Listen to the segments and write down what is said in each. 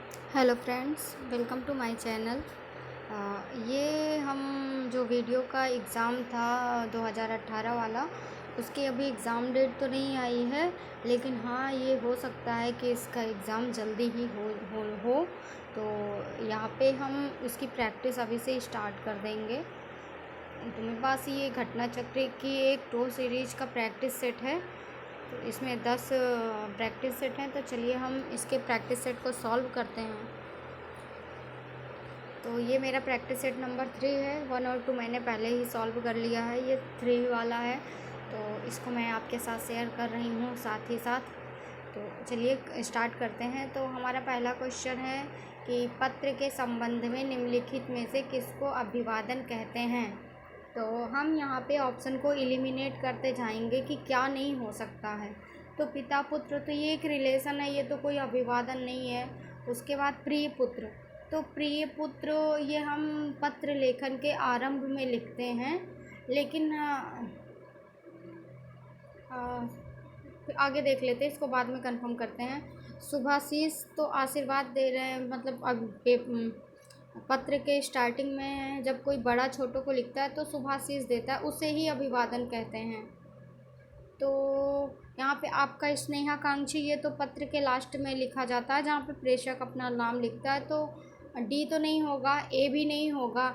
Hello friends, welcome to my channel. ये हम जो वीडियो का एग्ज़ाम था 2018 वाला, उसकी अभी एग्ज़ाम डेट तो नहीं आई है, लेकिन हाँ ये हो सकता है कि इसका एग्ज़ाम जल्दी ही हो। तो यहाँ पे हम उसकी प्रैक्टिस अभी से स्टार्ट कर देंगे। तो मेरे पास ये घटना चक्र की एक 2 सीरीज का प्रैक्टिस सेट है। तो इसमें 10 प्रैक्टिस सेट हैं। तो चलिए हम इसके प्रैक्टिस सेट को सॉल्व करते हैं। तो ये मेरा प्रैक्टिस सेट नंबर 3 है। 1 और 2 मैंने पहले ही सॉल्व कर लिया है, ये 3 वाला है। तो इसको मैं आपके साथ शेयर कर रही हूँ साथ ही साथ। तो चलिए स्टार्ट करते हैं। तो हमारा पहला क्वेश्चन है कि पत्र के संबंध में निम्नलिखित में से किसको अभिवादन कहते हैं। तो हम यहाँ पे ऑप्शन को एलिमिनेट करते जाएंगे कि क्या नहीं हो सकता है। तो पिता पुत्र, तो ये एक रिलेशन है, ये तो कोई अभिवादन नहीं है। उसके बाद प्रिय पुत्र, तो प्रिय पुत्र ये हम पत्र लेखन के आरंभ में लिखते हैं, लेकिन आगे देख लेते हैं, इसको बाद में कंफर्म करते हैं। शुभाशीष तो आशीर्वाद दे रहे हैं, मतलब पत्र के स्टार्टिंग में जब कोई बड़ा छोटों को लिखता है तो शुभाशीष देता है, उसे ही अभिवादन कहते हैं। तो यहाँ पे आपका स्नेहाकांक्षी, ये तो पत्र के लास्ट में लिखा जाता है जहाँ पे प्रेषक अपना नाम लिखता है। तो डी तो नहीं होगा, ए भी नहीं होगा।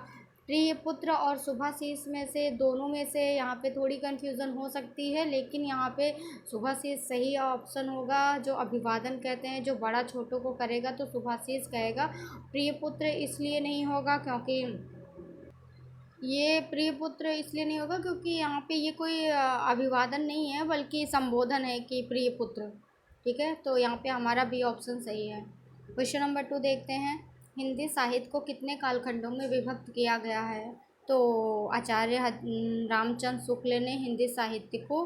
प्रिय पुत्र और शुभाशीष में से दोनों में से यहाँ पे थोड़ी कंफ्यूजन हो सकती है, लेकिन यहाँ पे शुभाशीष सही ऑप्शन होगा। जो अभिवादन कहते हैं, जो बड़ा छोटों को करेगा तो शुभाशीष कहेगा। प्रिय पुत्र इसलिए नहीं होगा क्योंकि ये प्रिय पुत्र इसलिए नहीं होगा क्योंकि यहाँ पे ये कोई अभिवादन नहीं है, बल्कि संबोधन है कि प्रिय पुत्र। ठीक है, तो यहाँ पे हमारा बी ऑप्शन सही है। क्वेश्चन नंबर 2 देखते हैं। हिंदी साहित्य को कितने कालखंडों में विभक्त किया गया है। तो आचार्य रामचंद्र शुक्ल ने हिंदी साहित्य को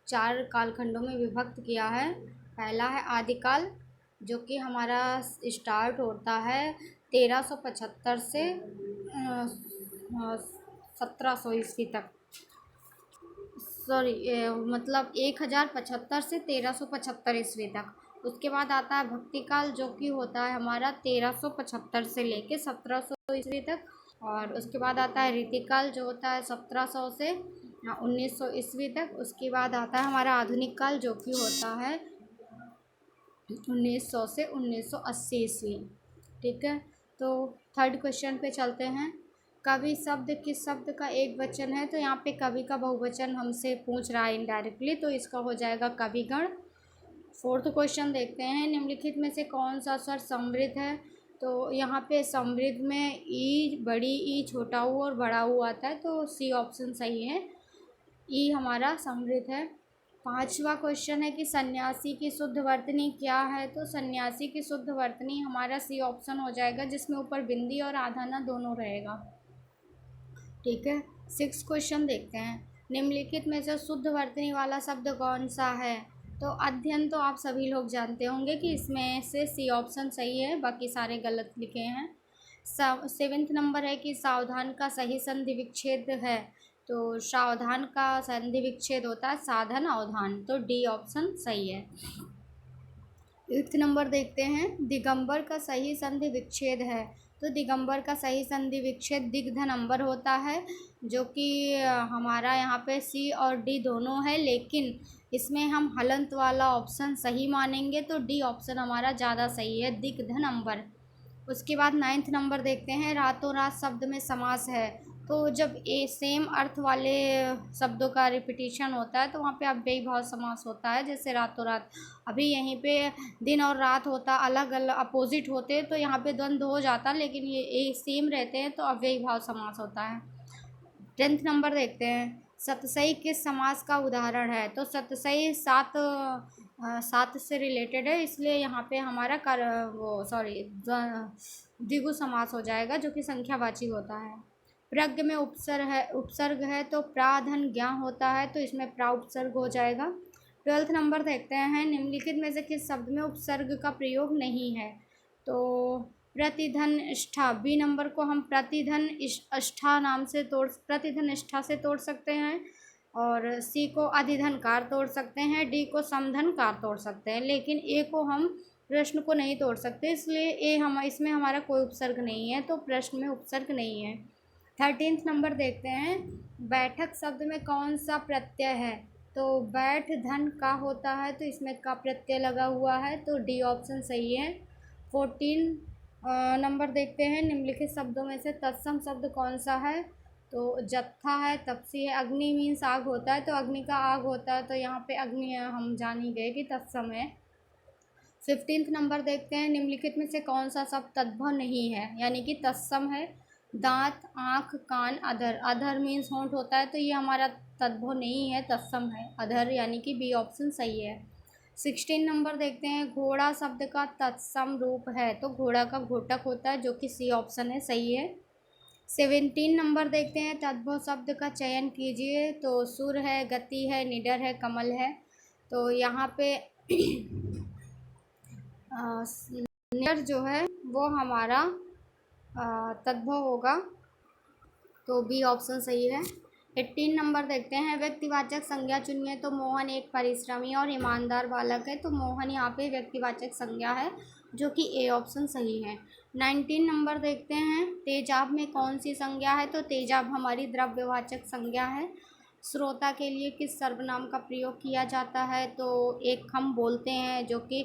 4 कालखंडों में विभक्त किया है। पहला है आदिकाल, जो कि हमारा स्टार्ट होता है 1375 से 1700 ईस्वी तक। सॉरी, मतलब 1075 से 1375 ईस्वी तक। उसके बाद आता है भक्ति काल, जो कि होता है हमारा 1375 से लेके 1700 ईस्वी तक। और उसके बाद आता है रीतिकाल, जो होता है 1700 से 1900 ईस्वी तक। उसके बाद आता है हमारा आधुनिक काल, जो कि होता है 1900 से 1980 ईस्वी। ठीक है, तो थर्ड क्वेश्चन पे चलते हैं। कवि शब्द किस शब्द का एक वचन है। तो यहाँ पे कवि का बहुवचन हमसे पूछ रहा है इनडायरेक्टली, तो इसका हो जाएगा कविगण। फोर्थ क्वेश्चन देखते हैं। निम्नलिखित में से कौन सा स्वर समृद्ध है। तो यहाँ पे समृद्ध में ई, बड़ी ई, छोटा ऊ और बड़ा ऊ आता है, तो सी ऑप्शन सही है। ई हमारा समृद्ध है। पांचवा क्वेश्चन है कि सन्यासी की शुद्ध वर्तनी क्या है। तो सन्यासी की शुद्ध वर्तनी हमारा सी ऑप्शन हो जाएगा, जिसमें ऊपर बिंदी और आधाना दोनों रहेगा। ठीक है, सिक्स क्वेश्चन देखते हैं। निम्नलिखित में से शुद्ध वर्तनी वाला शब्द कौन सा है। तो अध्ययन तो आप सभी लोग जानते होंगे कि इसमें से सी ऑप्शन सही है, बाकी सारे गलत लिखे हैं। सेवेंथ नंबर है कि सावधान का सही संधि विच्छेद है। तो सावधान का संधि विच्छेद होता है साधन अवधान, तो डी ऑप्शन सही है। एट्थ नंबर देखते हैं। दिगंबर का सही संधि विच्छेद है। तो दिगंबर का सही संधि विच्छेद दिग्ध नंबर होता है, जो कि हमारा यहाँ पे सी और डी दोनों है, लेकिन इसमें हम हलंत वाला ऑप्शन सही मानेंगे, तो डी ऑप्शन हमारा ज़्यादा सही है, दिग्ध नंबर। उसके बाद नाइन्थ नंबर देखते हैं। रातों रात शब्द में समास है। तो जब ए सेम अर्थ वाले शब्दों का रिपीटिशन होता है तो वहाँ पे अव्ययी भाव समास होता है। जैसे रातों रात, अभी यहीं पे दिन और रात होता अलग अलग अपोजिट होते तो यहाँ पे द्वंद्व हो जाता, लेकिन ये एक सेम रहते हैं तो अव्ययी भाव समास होता है। 10th नंबर देखते हैं। सतसई किस समास का उदाहरण है। तो सतसई सात से रिलेटेड है, इसलिए यहाँ पे हमारा द्विगु समास हो जाएगा, जो कि संख्यावाची होता है। प्रज्ञ में उपसर्ग है तो प्राधन ज्ञा होता है, तो इसमें प्रा उपसर्ग हो जाएगा। 12th नंबर देखते हैं। निम्नलिखित में से किस शब्द में उपसर्ग का प्रयोग नहीं है। तो प्रतिधनिष्ठा, बी नंबर को हम प्रतिधनिष्ठा नाम से प्रतिधनिष्ठा से तोड़ सकते हैं, और सी को अधिधनकार तोड़ सकते हैं, डी को समधनकार तोड़ सकते हैं, लेकिन ए को हम प्रश्न को नहीं तोड़ सकते, इसलिए इसमें हमारा कोई उपसर्ग नहीं है, तो प्रश्न में उपसर्ग नहीं है। 13th नंबर देखते हैं, बैठक शब्द में कौन सा प्रत्यय है? तो बैठ धन का होता है, तो इसमें का प्रत्यय लगा हुआ है, तो डी ऑप्शन सही है। 14 नंबर देखते हैं, निम्नलिखित शब्दों में से तत्सम शब्द कौन सा है? तो जत्था है, तपसी है। अग्नि मीन्स आग होता है, तो अग्नि का आग होता है, तो यहाँ पे अग्नि हम जान ही गए कि तत्सम है। 15th नंबर देखते हैं, निम्नलिखित में से कौन सा शब्द तद्भव नहीं है, यानी कि तत्सम है? दांत, आँख, कान, अधर। अधर मीन्स होंठ होता है, तो ये हमारा तद्भव नहीं है, तत्सम है अधर, यानी कि बी ऑप्शन सही है। 16 नंबर देखते हैं, घोड़ा शब्द का तत्सम रूप है, तो घोड़ा का घोटक होता है, जो कि सी ऑप्शन है, सही है। 17 नंबर देखते हैं, तद्भव शब्द का चयन कीजिए, तो सुर है, गति है, निडर है, कमल है। तो यहाँ पे निडर जो है वो हमारा तद्भव होगा, तो बी ऑप्शन सही है। 18 नंबर देखते हैं, व्यक्तिवाचक संज्ञा चुनिए, तो मोहन एक परिश्रमी और ईमानदार बालक है, तो मोहन यहाँ पे व्यक्तिवाचक संज्ञा है, जो कि ए ऑप्शन सही है। 19 नंबर देखते हैं, तेजाब में कौन सी संज्ञा है? तो तेजाब हमारी द्रव्यवाचक संज्ञा है। श्रोता के लिए किस सर्वनाम का प्रयोग किया जाता है? तो एक हम बोलते हैं जो कि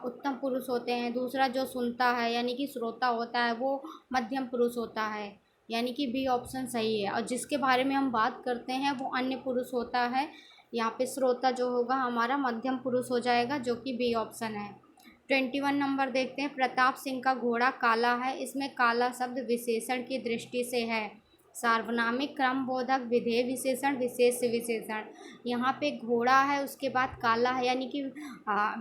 उत्तम पुरुष होते हैं, दूसरा जो सुनता है यानी कि श्रोता होता है वो मध्यम पुरुष होता है, यानी कि बी ऑप्शन सही है। और जिसके बारे में हम बात करते हैं वो अन्य पुरुष होता है, यहाँ पे श्रोता जो होगा हमारा मध्यम पुरुष हो जाएगा, जो कि बी ऑप्शन है। 21 नंबर देखते हैं, प्रताप सिंह का घोड़ा काला है, इसमें काला शब्द विशेषण की दृष्टि से है। सार्वनामिक क्रम बोधक विधेय विशेषण विशेष विशेषण, यहाँ पे घोड़ा है उसके बाद काला है, यानी कि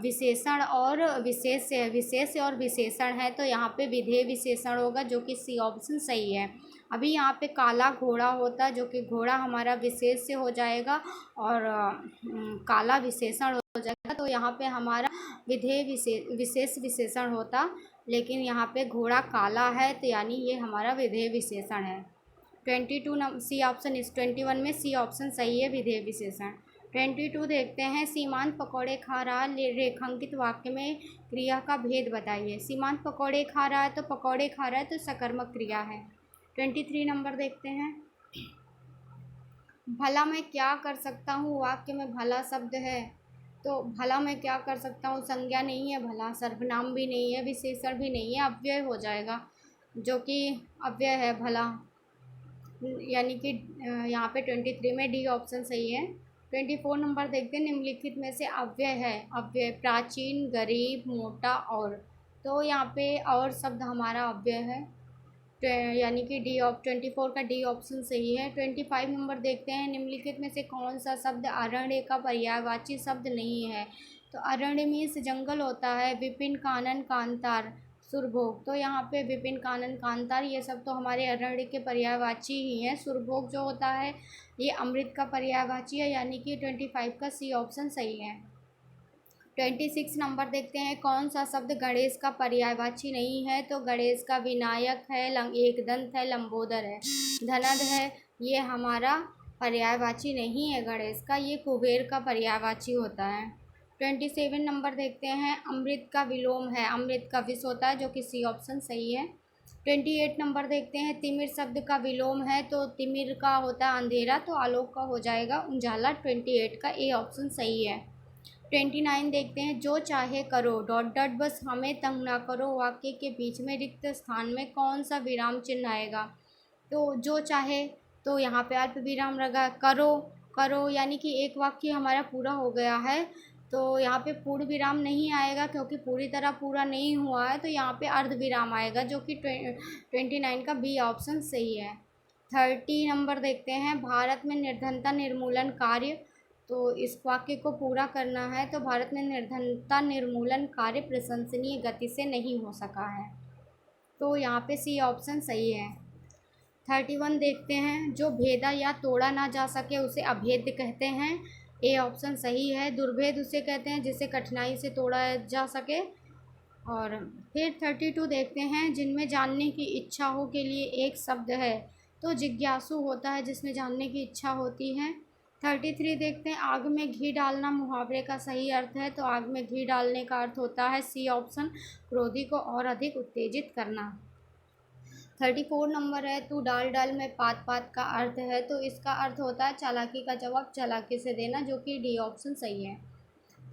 विशेषण और विशेष और विशेषण है, तो यहाँ पे विधेय विशेषण होगा, जो कि सी ऑप्शन सही है। अभी यहाँ पे काला घोड़ा होता है, जो कि घोड़ा हमारा विशेष से हो जाएगा और काला विशेषण हो जाएगा, तो यहाँ पे हमारा विधेय विशेष विशेषण होता, लेकिन यहाँ पे घोड़ा काला है, तो यानी ये हमारा विधेय विशेषण है। 22 सी ऑप्शन इस 21 में सी ऑप्शन सही है, विधेय विशेषण। 22 देखते हैं, सीमांत पकौड़े खा रहा, रेखांकित वाक्य में क्रिया का भेद बताइए। सीमांत पकौड़े खा रहा है, तो पकौड़े खा रहा है तो सकर्मक क्रिया है। 23 नंबर देखते हैं, भला मैं क्या कर सकता हूँ, वाक्य में भला शब्द है, तो भला मैं क्या कर सकता हूँ संज्ञा नहीं है, भला सर्वनाम भी नहीं है, विशेषण भी नहीं है, अव्यय हो जाएगा, जो कि अव्यय है भला, यानी कि यहाँ पे 23 में डी ऑप्शन सही है। 24 नंबर देखते हैं, निम्नलिखित में से अव्यय है, अव्यय प्राचीन, गरीब, मोटा और, तो यहाँ पे और शब्द हमारा अव्यय है, यानी कि 24 का डी ऑप्शन सही है। 25 नंबर देखते हैं, निम्नलिखित में से कौन सा शब्द अरण्य का पर्यायवाची शब्द नहीं है? तो अरण्य मीन्स जंगल होता है, विपिन, कानन, कांतार, सुरभोग, तो यहाँ पे विपिन, कानन, कांतार ये सब तो हमारे अरण्य के पर्यायवाची ही हैं। सुरभोग जो होता है ये अमृत का पर्यायवाची है, यानी कि 25 का सी ऑप्शन सही है। 26 नंबर देखते हैं, कौन सा शब्द गणेश का पर्यायवाची नहीं है? तो गणेश का विनायक है, एकदंत है, लंबोदर है, धनद है, ये हमारा पर्यायवाची नहीं है गणेश का, ये कुबेर का पर्यायवाची होता है। 27 नंबर देखते हैं, अमृत का विलोम है, अमृत का विष होता है, जो कि सी ऑप्शन सही है। 28 नंबर देखते हैं, तिमिर शब्द का विलोम है, तो तिमिर का होता है अंधेरा, तो आलोक का हो जाएगा उजाला, 28 का ए ऑप्शन सही है। 29 देखते हैं, जो चाहे करो डॉट डॉट बस हमें तंग ना करो, वाक्य के बीच में रिक्त स्थान में कौन सा विराम चिन्ह आएगा? तो जो चाहे, तो यहाँ पे अल्प विराम लगा, करो करो यानी कि एक वाक्य हमारा पूरा हो गया है, तो यहाँ पे पूर्ण विराम नहीं आएगा, क्योंकि पूरी तरह पूरा नहीं हुआ है, तो यहाँ पे अर्ध विराम आएगा, जो कि 29 का बी ऑप्शन सही है। 30 नंबर देखते हैं, भारत में निर्धनता निर्मूलन कार्य, तो इस वाक्य को पूरा करना है, तो भारत में निर्धनता निर्मूलन कार्य प्रशंसनीय गति से नहीं हो सका है, तो यहाँ पे सी ऑप्शन सही है। 31 देखते हैं, जो भेदा या तोड़ा ना जा सके उसे अभेद्य कहते हैं, ए ऑप्शन सही है। दुर्भेद उसे कहते हैं जिसे कठिनाई से तोड़ा जा सके। और फिर 32 देखते हैं, जिनमें जानने की इच्छा हो के लिए एक शब्द है, तो जिज्ञासु होता है जिसमें जानने की इच्छा होती है। 33 देखते हैं, आग में घी डालना मुहावरे का सही अर्थ है। तो आग में घी डालने का अर्थ होता है सी ऑप्शन, क्रोधी को और अधिक उत्तेजित करना। 34 नंबर है, तू डाल डाल में पात पात का अर्थ है। तो इसका अर्थ होता है चालाकी का जवाब चालाकी से देना, जो कि डी ऑप्शन सही है।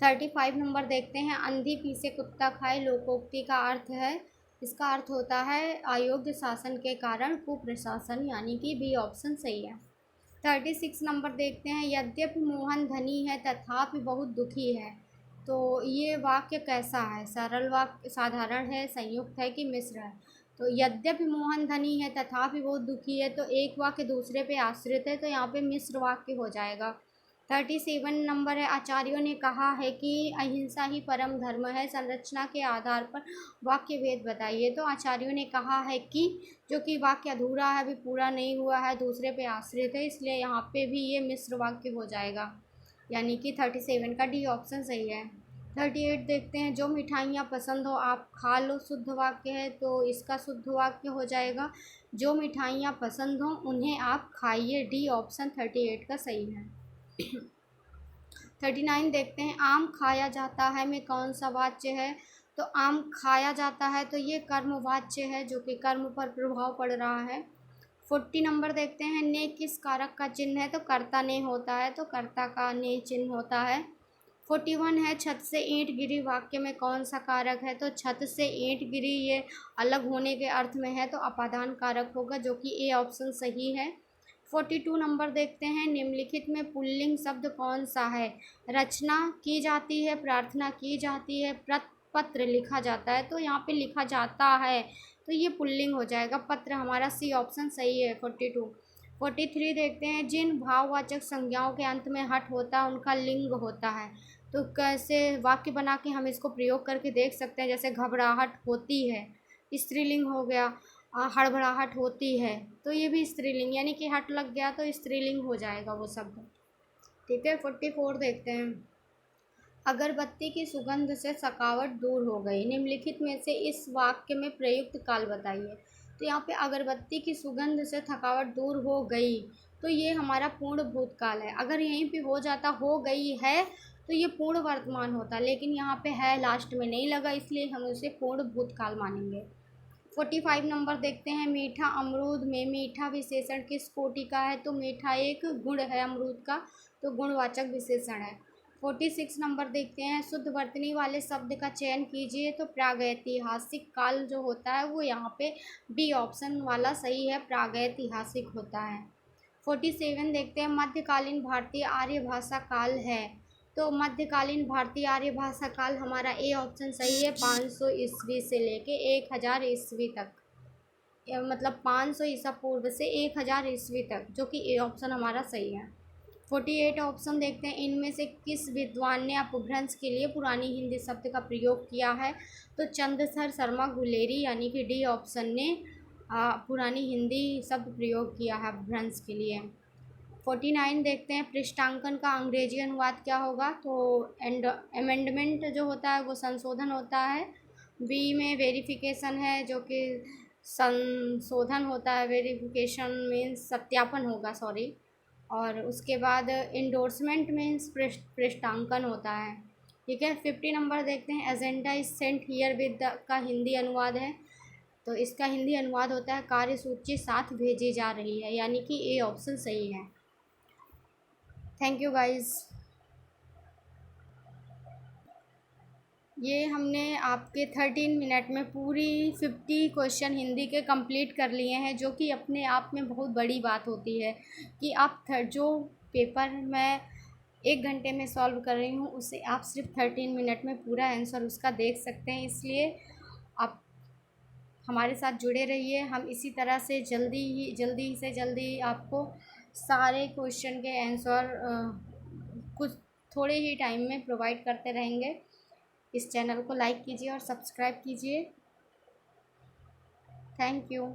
35 नंबर देखते हैं, अंधी पीसे कुत्ता खाए लोकोक्ति का अर्थ है। इसका अर्थ होता है अयोग्य शासन के कारण कुप्रशासन, यानी कि बी ऑप्शन सही है। 36 नंबर देखते हैं, यद्यपि मोहन धनी है तथापि बहुत दुखी है। तो ये वाक्य कैसा है? सरल वाक्य, साधारण है, संयुक्त है कि मिश्र है? तो यद्यपि मोहन धनी है तथापि बहुत दुखी है, तो एक वाक्य दूसरे पे आश्रित है, तो यहाँ पे मिश्र वाक्य हो जाएगा। 37 नंबर है, आचार्यों ने कहा है कि अहिंसा ही परम धर्म है, संरचना के आधार पर वाक्य भेद बताइए। तो आचार्यों ने कहा है कि, जो कि वाक्य अधूरा है, अभी पूरा नहीं हुआ है, दूसरे पे आश्रित है, इसलिए यहाँ पे भी ये मिश्र वाक्य हो जाएगा, यानी कि 37 का डी ऑप्शन सही है। 38 देखते हैं, जो मिठाइयाँ पसंद हो आप खा लो, शुद्ध वाक्य है। तो इसका शुद्ध वाक्य हो जाएगा, जो मिठाइयाँ पसंद हो उन्हें आप खाइए, डी ऑप्शन 38 का सही है। 39 देखते हैं, आम खाया जाता है में कौन सा वाच्य है? तो आम खाया जाता है, तो ये कर्म वाच्य है, जो कि कर्म पर प्रभाव पड़ रहा है। 40 नंबर देखते हैं, ने किस कारक का चिन्ह है? तो कर्ता ने होता है, तो कर्ता का ने चिन्ह होता है। 41 है, छत से ईंट गिरी वाक्य में कौन सा कारक है? तो छत से ईंट गिरी ये अलग होने के अर्थ में है, तो अपादान कारक होगा, जो कि ए ऑप्शन सही है। 42 नंबर देखते हैं, निम्नलिखित में पुल्लिंग शब्द कौन सा है? रचना की जाती है, प्रार्थना की जाती है, पत्र लिखा जाता है। तो यहाँ पे लिखा जाता है, तो ये पुल्लिंग हो जाएगा, पत्र हमारा सी ऑप्शन सही है। 42 43 देखते हैं, जिन भाववाचक संज्ञाओं के अंत में हट होता है उनका लिंग होता है। तो कैसे वाक्य बना के हम इसको प्रयोग करके देख सकते हैं, जैसे घबराहट होती है, स्त्रीलिंग हो गया। हड़बड़ाहट होती है, तो ये भी स्त्रीलिंग, यानी कि हट लग गया तो स्त्रीलिंग हो जाएगा वो शब्द। ठीक है। 44 देखते हैं, अगरबत्ती की सुगंध से थकावट दूर हो गई, निम्नलिखित में से इस वाक्य में प्रयुक्त काल बताइए। तो यहाँ पे अगरबत्ती की सुगंध से थकावट दूर हो गई, तो ये हमारा पूर्ण भूतकाल है। अगर यहीं पे हो जाता हो गई है, तो ये पूर्ण वर्तमान होता, लेकिन यहाँ पे है लास्ट में नहीं लगा, इसलिए हम उसे पूर्ण भूतकाल मानेंगे। 45 नंबर देखते हैं, मीठा अमरूद में मीठा विशेषण किस कोटि का है? तो मीठा एक गुण है अमरूद का, तो गुणवाचक विशेषण है। 46 नंबर देखते हैं, शुद्ध वर्तनी वाले शब्द का चयन कीजिए। तो प्रागैतिहासिक काल जो होता है वो यहाँ पे बी ऑप्शन वाला सही है, प्रागैतिहासिक होता है। 47 देखते हैं, मध्यकालीन भारतीय आर्य भाषा काल है। तो मध्यकालीन भारतीय आर्य भाषा काल हमारा ए ऑप्शन सही है, 500 ईस्वी से लेके 1000 ईस्वी तक, मतलब 500 ईसा पूर्व से 1000 ईस्वी तक, जो कि ए ऑप्शन हमारा सही है। 48 ऑप्शन देखते हैं, इनमें से किस विद्वान ने अपभ्रंश के लिए पुरानी हिंदी शब्द का प्रयोग किया है? तो चंद्रशेखर शर्मा गुलेरी, यानी कि डी ऑप्शन ने पुरानी हिंदी शब्द प्रयोग किया है अपभ्रंश के लिए। 49 देखते हैं, पृष्ठांकन का अंग्रेजी अनुवाद क्या होगा? तो अमेंडमेंट जो होता है वो संशोधन होता है। बी में वेरिफिकेशन है, जो कि संशोधन होता है, वेरिफिकेशन मीन्स सत्यापन होगा, सॉरी। और उसके बाद इंडोर्समेंट मीन्स पृष्ठांकन होता है। ठीक है। 50 नंबर देखते हैं, agenda is sent here with का हिंदी अनुवाद है। तो इसका हिंदी अनुवाद होता है कार्यसूची साथ भेजी जा रही है, यानी कि ए ऑप्शन सही है। Thank you guys. ये हमने आपके 13 मिनट में पूरी 50 क्वेश्चन हिंदी के कंप्लीट कर लिए हैं, जो कि अपने आप में बहुत बड़ी बात होती है कि आप जो पेपर मैं 1 घंटे में सॉल्व कर रही हूँ, उसे आप सिर्फ 13 मिनट में पूरा आंसर उसका देख सकते हैं। इसलिए आप हमारे साथ जुड़े रहिए, हम इसी तरह से जल्दी से जल्दी आपको सारे क्वेश्चन के आंसर कुछ थोड़े ही टाइम में प्रोवाइड करते रहेंगे। इस चैनल को लाइक कीजिए और सब्सक्राइब कीजिए। Thank you.